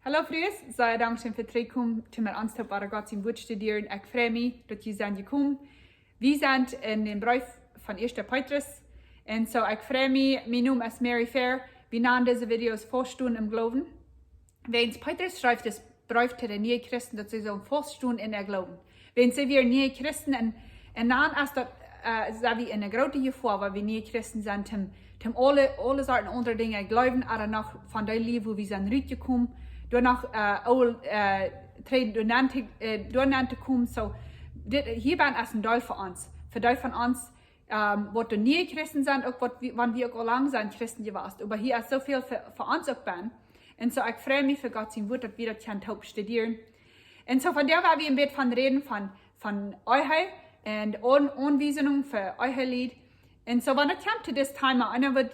Hallo vrienden, zij dankzij voor terugkomen te mijn aanstap waar Gott zijn woord studeren. Ik freue mich, dat jullie zijn gekomen. Wir sind in dem Brief von 1. Petrus. Und so, ich freue mich, mein Name ist Mary Fair. Wir nennen diese Videos Vorstunden im Glauben. Wenn Petrus schreibt das Brief zu den neuen Christen, dass sie so Vorstunden in der Glauben. Wenn sie wir neue Christen und dann ist das, sagen wir, eine große Gefahr, weil wir neue Christen sind, alle Sorten andere Dinge glauben, aber noch von der Liebe, wo wir sind rausgekommen, danach durcheinander kommen. So, hier bin ist ein Teil für uns. Für Teil von uns, was die neue Christen sind, auch wann wir auch lang sind, Christen gewesen. Aber hier ist so viel für uns auch bin. Und so, ich freue mich für Gott sein Wort, dass wir das hier studieren. Und so, von der war wir ein bisschen von reden, von Ehelied und Aunwiesungen für Ehelied. Und so, wenn es kommt zu diesem Thema, einer wird,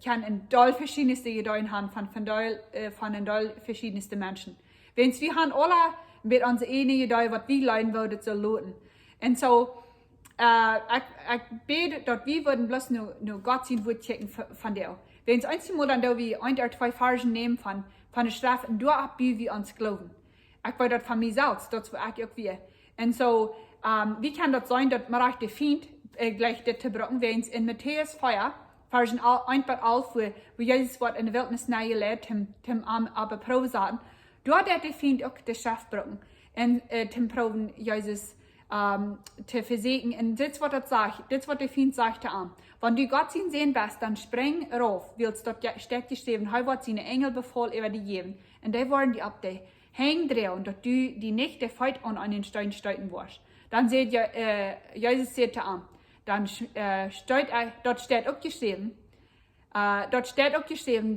kann ein Teil verschiedenste Ideen haben von ein Teil verschiedenste Menschen. Wenn wir haben alle mit unserer eigenen Idee, was wir leiden würden, zu lauten. Und so, ich bete, dass wir würden bloß nur Gott sein Wort checken von dir. Wenn es einmal dann da wie ein oder zwei Versen nehmen von der Strafe und da abbiegen wir uns glauben. Ich will das von mir selbst, das will ich auch wir. Und so, wie kann das sein, dass man recht findet, gleich das zu brauchen, wenn es in Matthäus 4, Versen 1 bis 11, wo Jesus Wort in der Wildnis nahe lehrt, aber Probe sagen, dort hat findet auch das Strafe brauchen. Und zum Proben Jesus zu versägen. Und das, was das sagt, das, was der Feind sagt, wenn du Gott sehen willst, dann spring rauf, willst dort steht geschrieben, er wird seine Engel befohlen über die geben. Und die wollen die ab dir hängen drehen, dass du die nicht der Feind an den Stein steiten wirst. Dann seht ihr, Jesus sagt dann dort steht auch geschrieben,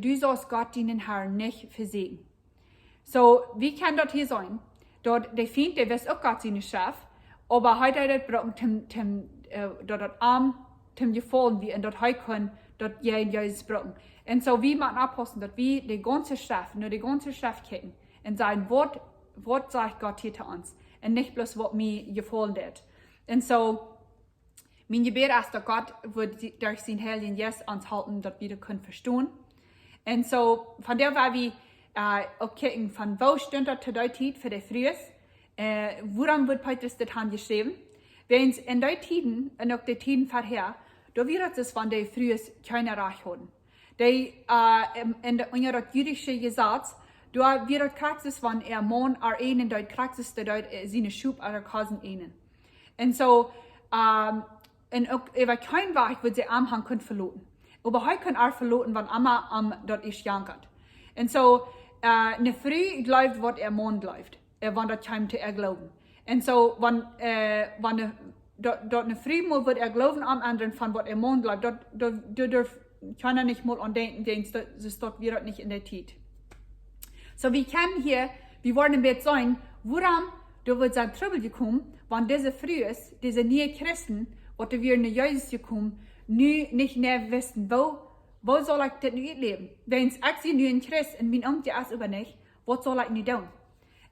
du sollst Gott deinen Herrn nicht versägen. So, wie kann das hier sein? Dort, der Feind, der weiß auch Gott seine Chef, aber heute hat er brauchen, dort Arm, gefallen wie, und dort heute können, dort Jesus brauchen. Und so, wie man abpassen, dass wir die ganze Chef, nur die ganze Chef kicken, und sein Wort sagt Gott hier zu uns, und nicht bloß, was mir gefallen hat. Und so, mein Gebet ist, dass Gott wird durch sein Heiligen Geist uns halten, dass wir das können verstehen. Und so, von der war wir auch kicken, von wo stund das zu der Zeit für die Frühes, woran wird Petrus das geschrieben? Wenn es in der Tiden, und auch die Tiden vorher, da wird es von der Frühes keine Reich haben. Die, in der jüdischen Gesetz, da wird es von Mann einen, dort kriegt es dort seine Schub oder Cousin einen. Und so, und auch über kein Weg wird sie Anhang können verloren. Aber heute können auch verloren, wenn Amma dort ist jankert. Und so, eine Früh läuft, was Mann läuft, wenn das kommt zu glauben. Und so, wenn dort eine Früh mal wird glauben am anderen von was Mann läuft, dort kann nicht mal an denken, das ist dort wieder nicht in der Zeit. So, wir können hier, wir wollen im Bett sein, woran da wird sein Trouble gekommen, wenn diese Frühes, diese neue Christen, was wir in Jesus gekommen, nicht mehr wissen, wo soll ich das nicht leben? Wenn ich sehe nur ein Christ und mein Onkel ist über nicht, was soll ich nicht tun?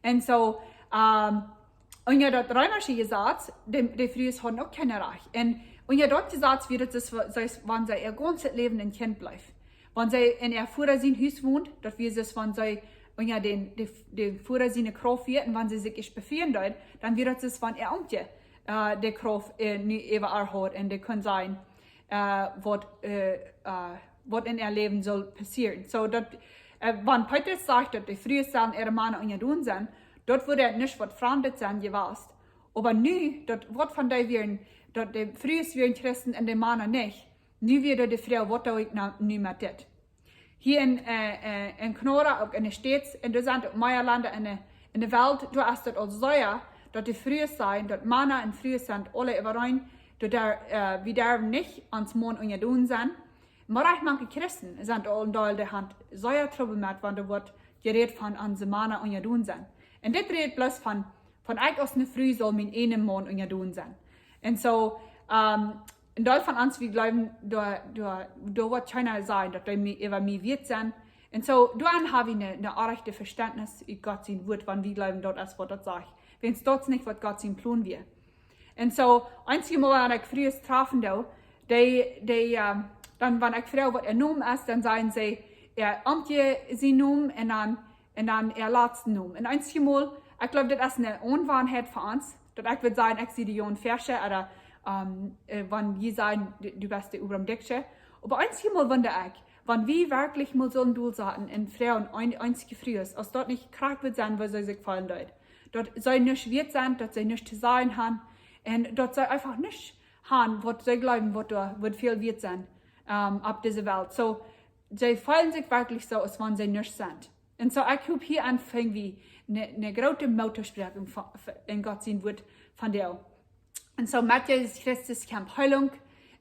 Und so, und ja, das römische Gesetz, die Frühes haben auch keine Reich. Und ja, dort gesagt wird es, wenn sie ihr ganzes Leben ein Kind bleibt. Wenn sie in ihr Führer sein Haus wohnt, dass wir es, wenn sie und ja, den Führer seine Kraft wird, und wenn sie sich befinden dort, dann wird es, wenn er Onkel die Kraft nicht über hat, und die kann sein, was in ihr Leben soll passieren. So, wenn Petrus sagt, dass die Frühes sind, ihre Männer und ihr tun sind, dort würde nicht was Fremdes sein gewesen. Aber nu, dort wird von der werden, dort die Frühes werden Christen und die Männer nicht. Nu wird die Frau, was da ich nicht mehr tut. Hier in Knora, auch in den Städten, in Deutschland, in Meierlande, in der Welt, du hast das als Säuer, dass die Frühes sein, dass Männer und Frühes sind, alle überein, dass wir darf nicht ans Mond und ihr tun sind. Aber auch manche Christen sind all in der Hand Säuer Trouble mit, wenn da wird geredet von unseren Männer und ihr tun sind. Und das redet bloß von euch aus der Früh soll mein einem Mond und ihr tun sein. Und so, in Deutschland von uns, wir glauben, da wird keiner sein, dass die über mich wird sein. Und so, dann habe ich eine rechte Verständnis über Gott sein Wort, wenn wir glauben, dort ist, was das sagt. Wenn es dort nicht, was Gott sein Plan wird. Und so, einzige Mal, wenn ich früher trafen, dann, wenn ich frage, was Name ist, dann sagen sie, Amtje sein Name, und dann und dann laatste Noem. Und einmal, ich glaube, das ist eine Unwahrheit für uns, dass ich würde sagen, ich sehe die Jon Versche, oder wenn die sagen, du bist der über dem Dicksche. Aber einmal wundere ich, wenn wir wirklich mal so ein Duel sahen, in Frauen einzige Frühes, als dort nicht krank wird sein, weil sie sich fallen dort. Dort soll nicht wird sein, dort soll nicht zu sein haben, und dort soll einfach nicht haben, was sie glauben, was viel wird sein, ab dieser Welt. So, sie fallen sich wirklich so, als wenn sie nicht sind. Und so, ich habe hier anfangen, wie eine große Motorsprechung in Gott sein wird von dir. Und so, mit Jesus Christus kommt Heilung,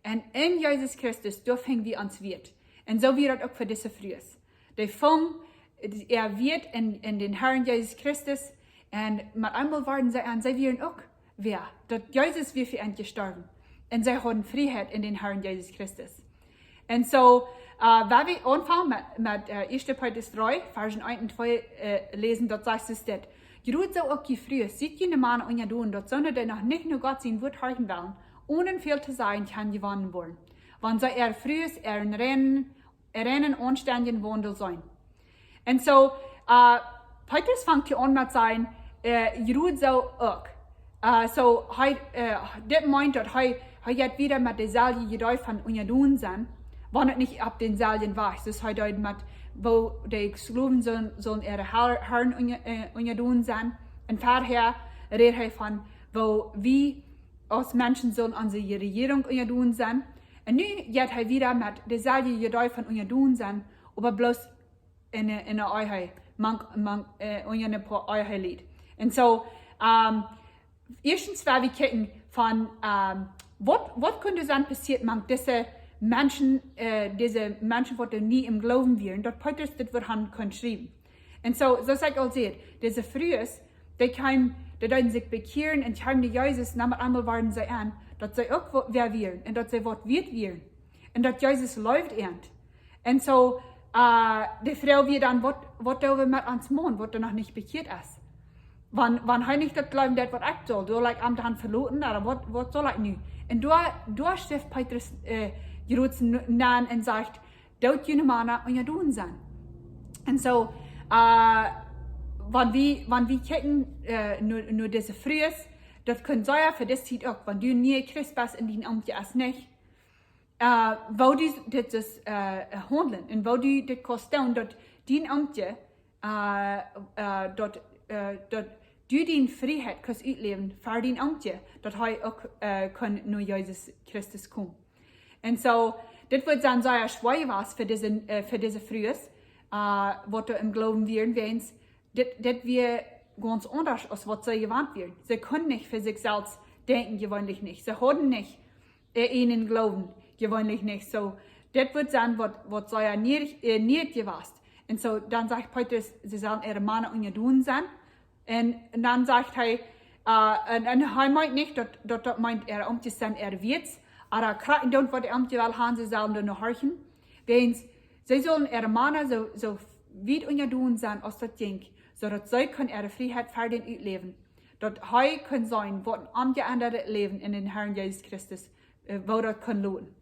und in Jesus Christus dürfen wir uns wird. Und so wird es auch für diese Frühes. Die Fung, wird in den Herrn Jesus Christus, und mit einmal werden sie an, sie werden auch wer. Dass Jesus wird für uns gestorben. Und sie haben Freiheit in den Herrn Jesus Christus. Und so, wenn wir anfangen mit 1. Petrus 3, Versen 1 und 2 lesen, dort sagt es das. Gerut so auch die Frühes, sieht jene Mann und ja tun, dort sondern der noch nicht nur Gott sein wird hören wollen, ohne viel zu sein, kann gewonnen werden. Wann soll frühes rennen anständigen Wandel sein. Und so, Petrus fängt hier an mit sein, gerut so auch. So, das meint, dass jetzt wieder mit der Salje gedäuft von Unjadun sein, wenn es nicht ab den Saljen war. Das ist heute mit, wo die Exkluven sollen ihre Herren Unjadun sein. Und vorher redet er von, wo wir als Menschen sollen unsere Regierung Unjadun sein. Und nun geht er wieder mit der Salje gedäuft von Unjadun sein, aber bloß in der Euheit, Ehelied. Und so, erstens werden wir gucken von, was könnte sein passiert, man diese Menschen, die nie im Glauben wären, dort Petrus das wird han schreiben. Und so sag ich auch diese Frühes, die können sich bekehren und haben die Jesus, namens einmal waren sie an, dass sie auch wer wären, und dass sie was wird wären. Und dass Jesus läuft ernt. Und so, die Frau wird dann, was da mit ans Mond, was da noch nicht bekehrt ist. Wann he nicht das glauben, das was ich soll, du like am dann verloren, oder was soll ich nu? Und du stift Petrus, Jerusalem nahen und sagt, dort jene Männer und ja tun sein. Und so, wenn wir gucken, nur diese Frühes, das können sie ja für das Zeit auch, wenn du nie Christ bist in den Amt erst nicht, wo du das handeln und wo du das kostet, dort den Amt, dort du die Freiheit kannst ausleben für den Amt, dort auch kann nur Jesus Christus kommen. Und so, das wird dann sehr schwer was für diese Frühes, was du im Glauben werden willst, das wir ganz anders, als was sie gewandt werden. Sie können nicht für sich selbst denken, gewöhnlich nicht. Sie haben nicht ihnen Glauben, gewöhnlich nicht. So, das wird dann, was sie ja nicht gewasst. Und so, dann sagt Petrus, sie sollen ihre Männer und ihr tun sein. Und dann sagt er, und er meint nicht, dass meint er, um zu sein, er wird's. Aber gerade dort, wo die Amte will haben, sie sollen dann noch horchen. Denn sie sollen ihre Männer so weit und ja tun sein, als das Ding, so dass sie können ihre Freiheit für den leben. Dort heu können sein, wo ein angeändertes Leben in den Herrn Jesus Christus, wo das kann lohnen.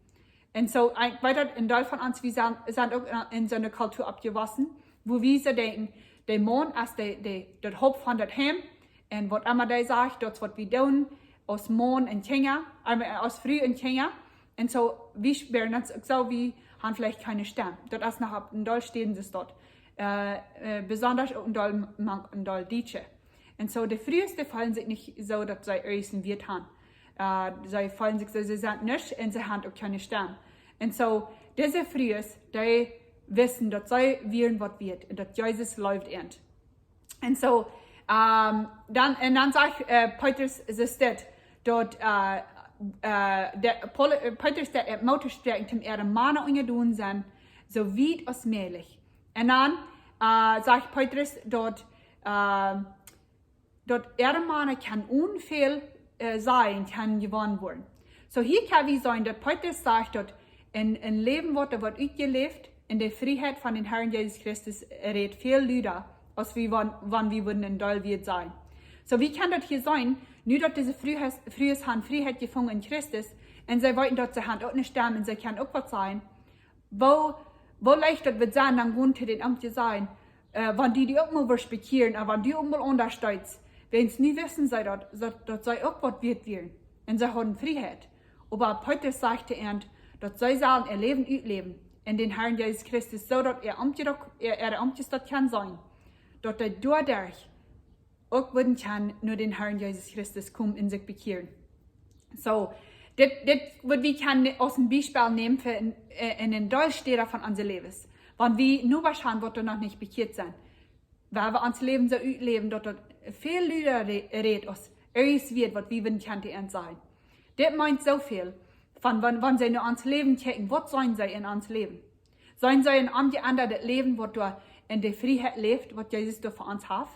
Und so, weiter in Teil von uns, wir sind auch in so einer Kultur abgewachsen, wo wir so denken, der Mann ist der Haupt von das Heim, und was immer der sagt, das was wir tun, aus Mann und Kinder, aus Früh und Kinder. Und so, wir werden uns so, wir haben vielleicht keine Stimme. Dort ist noch in Doll stehen sie dort. Besonders in Doll Deutsche. Und so, die Früheste fallen sich nicht so, dass sie ersten Wirt haben. Sie fallen sich so, sie sind nicht und sie haben auch keine Stimme. Und so, diese Früheste, die wissen, dass sie werden, was wird, und dass Jesus läuft ernt. Und so, dann sagt Petrus, es steht, dort, Petrus, der Motorsprechung, zum ihre Männer und ihr tun sind, so weit als möglich. Und dann sagt Petrus, dort ihre Männer kann unfehl sein, kann gewonnen werden. So hier kann wir sagen, dass Petrus sagt, dort in Leben wird ausgelebt, in der Freiheit von den Herrn Jesus Christus redet viel Lüder, als wie wann wir würden in Doll wird sein. So wie kann das hier sein, nur dass diese frühes haben Freiheit gefunden in Christus, und sie wollten dort sie haben auch nicht sterben, und sie können auch was sein, wo leicht das wird sein, dann Grund zu den Amt sein, wenn die auch mal was bekehren, aber wenn die auch mal unterstützt, wenn es nie wissen, dass sie auch was wird werden. Und sie haben Freiheit. Aber Petrus sagte dass sie sollen ihr Leben leben in den Herrn Jesus Christus, so dass Amtes das kann sein, dass dadurch auch würden kann nur den Herrn Jesus Christus kommen und sich bekehren. So, das wird wir kann aus dem Beispiel nehmen für in den Dolchsteher von unser Lebens. Wenn wir nur wahrscheinlich wird noch nicht bekehrt sein, weil wir uns Leben so leben, dass viel Leute redet aus, wird, was wir können sein. Das meint so viel, wenn sie nur ans Leben checken, was sollen sie in uns Leben? Sollen sie in angeändertes Leben, was du in der Freiheit lebt, was Jesus für uns hat?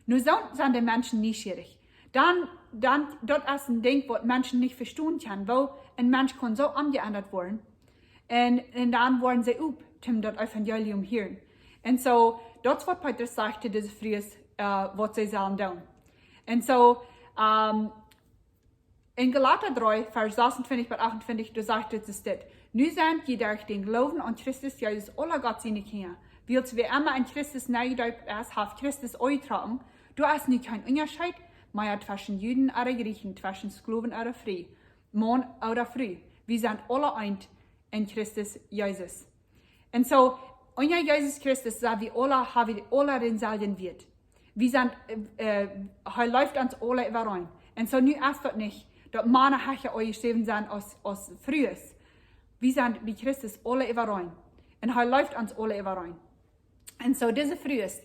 Nur so sind die Menschen neugierig. Dann dort ist ein Ding, was Menschen nicht verstehen können, wo ein Mensch kann so angeändert werden. Und dann wollen sie das Evangelium hören. Und so, das ist, was Petrus sagte, das ist frühes, was sie sollen tun. Und so, in Galater 3, Vers 26 bis 28, da sagt es das. Nu sind die durch den Glauben an Christus Jesus alle Gott seine Kinder. Weil wir immer an Christus neigedeutet ist, hat Christus euch tragen. Du hast nicht kein Unterschied, mehr zwischen Juden oder Griechen, zwischen Sklaven oder frei, Mann oder frei. Wir sind alle eint in Christus Jesus. Und so, unter Jesus Christus, haben wir alle denselben Wert. Wir sind, er läuft uns alle über rein. Und so, nu ist das nicht, dass Männer euch Leben sind aus Frühes. Wir sind wie Christus alle über rein. Und er läuft uns alle über rein. Und so, diese Frühes,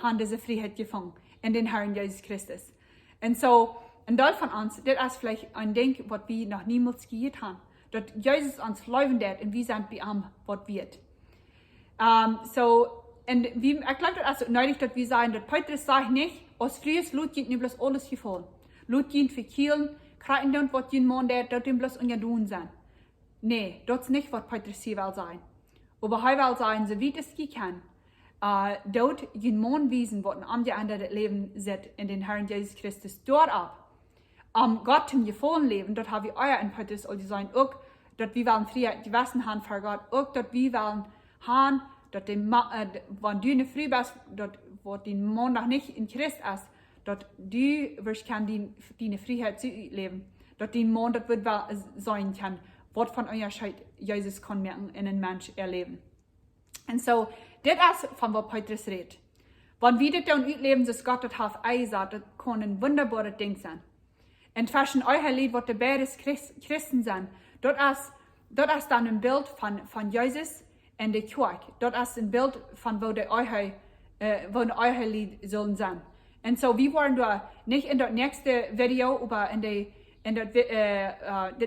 haben diese Freiheit gefunden in den Herrn Jesus Christus. Und so, ein Teil von uns, das ist vielleicht ein Ding, was wir noch niemals gehört haben. Dass Jesus uns leben wird und wir sind bei ihm, was wird. Und ich glaube, das ist neulich, dass wir sagen, dass Petrus sagt nicht, aus Frühes Lut geht nicht bloß alles gefallen. Lut geht für Kielen, kreiten und was jeden Mann der, dort ihm bloß ungetun sein. Nee, das ist nicht, was Petrus hier will sein. Aber er will sagen, so wie es gehen kann, dort jeden Mann wiesen, was ein anderes Leben sieht in den Herrn Jesus Christus dort ab. Gott im gefallen Leben, dort haben wir euer in Petrus all sein, auch, dort wir wollen früher die Westen haben für Gott, auch dort wir wollen haben, dort wenn du nicht früh bist, dort, wo den Mann noch nicht in Christ ist, dort du wirst deine Freiheit zu leben, dort den Mann dort wird sein kann, was von euer Scheit Jesus kann merken in einen Mensch erleben. Und so, das ist von was Petrus redet. Wenn wir das dann leben, dass Gott das hat eingesagt, das kann ein wunderbares Ding sein. Und zwischen euer Lied, was die beiden Christen sind, das ist dann ein Bild von Jesus und der Kirche. Das ist ein Bild von wo euer Lied sollen sein. Und so, wir wollen da nicht in das nächste Video, aber das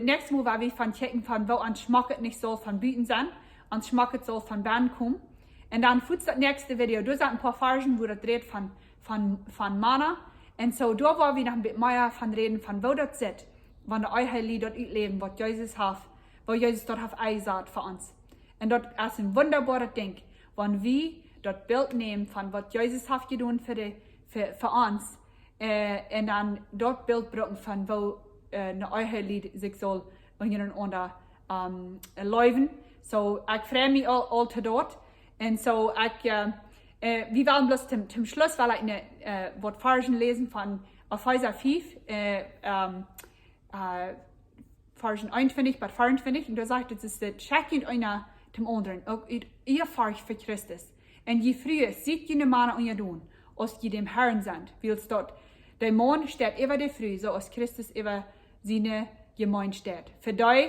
nächste Mal, weil wir von checken, von wo ein Schmacket nicht soll von Büten sein, ein Schmacket soll von Band kommen. Und dann führt das nächste Video, da sind ein paar Versen, wo das dreht von Mana. Und so, da wollen wir noch ein bisschen mehr von reden, von wo das sitzt, wenn euer Lied dort leben, was Jesus hat, wo Jesus dort hat eingesagt für uns. Und das ist ein wunderbares Ding, wenn wir das Bild nehmen, von was Jesus hat getan für uns, und dann dort Bild bringen, von wo euer Lied sich soll untereinander leben. So, ich freue mich all dort. Und so, wir wollen bloß zum Schluss, weil ich eine Versen lesen von Epheser 5, Versen 21 bis 24. Und da sagt es, checkt einer zum anderen, auch ihr Fahrt für Christus. Und je früher sieht ihr Männer und ihr tun, als ihr dem Herrn sind, weil es dort, der Mann steht über der Früh, so als Christus über seine Gemeinde steht. Für die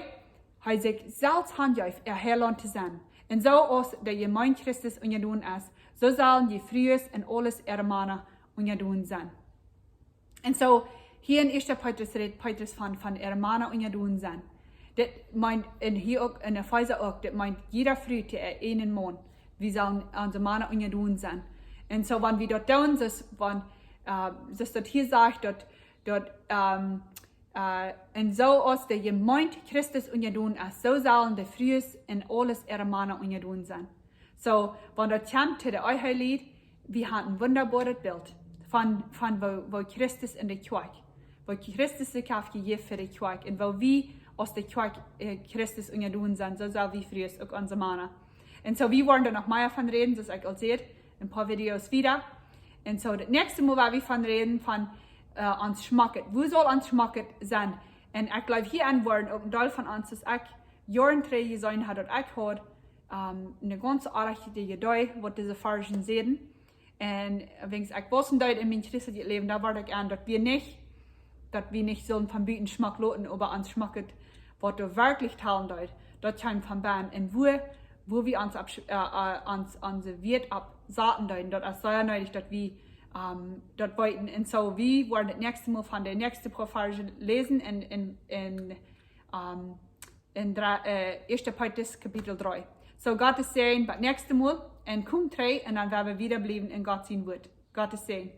hat sich selbst handjauf erherrlant zu sein. Und so als der Gemeinde Christus und ihr tun ist, so sollen die Frühes und alles ihre Männer und ihr tun sein. Und so, hier in 1. Petrus redet Petrus von ihre Männer und ihr tun sein. Das meint, und hier auch in Epheser auch, das meint jeder Früh, der einen Mann, wir sollen unsere Männer und ihr tun sein. Und so, wenn wir dort tun, das dort hier sagt, und so als der Gemeinde Christus und ihr tun ist, so sollen die Frühes und alles ihre Männer und ihr tun sein. So, wenn das kommt zu der euer Lied, wir haben ein wunderbares Bild von wo Christus in der Kirche, wo Christus sich aufgegeben für die Kirche und wo wir aus der Kirche Christus und ihr tun sind, so soll wie früher auch unsere Männer. Und so, wir wollen da noch mehr von reden, das ich auch seht, ein paar Videos wieder. Und so, das nächste Mal, war wir von reden, von uns schmacket. Wo soll uns schmacket sein? Und ich glaube, hier an worden, auch ein Teil von uns, dass ich Jahren drei sein hat, und ich hat eine ganz artige Idee, was diese Fargen sehen. Und wenn ich was in mein christliches Leben, da war ich an, dass wir nicht so von Büten Schmack loten, aber uns schmacket, was du wirklich teilen dort. Dort kommt von Bam. Und wo wir uns unsere Wert absaten deuten, dort ist sehr nötig, dass wir dort wollten. Und so, wir wollen das nächste Mal von der nächsten Prophetie lesen in 1. Petrus Kapitel 3. So, Gott ist sehen, beim nächsten Mal, und kommt 3, und dann werden wir wieder bleiben in Gottes Wort. Gott ist sehen.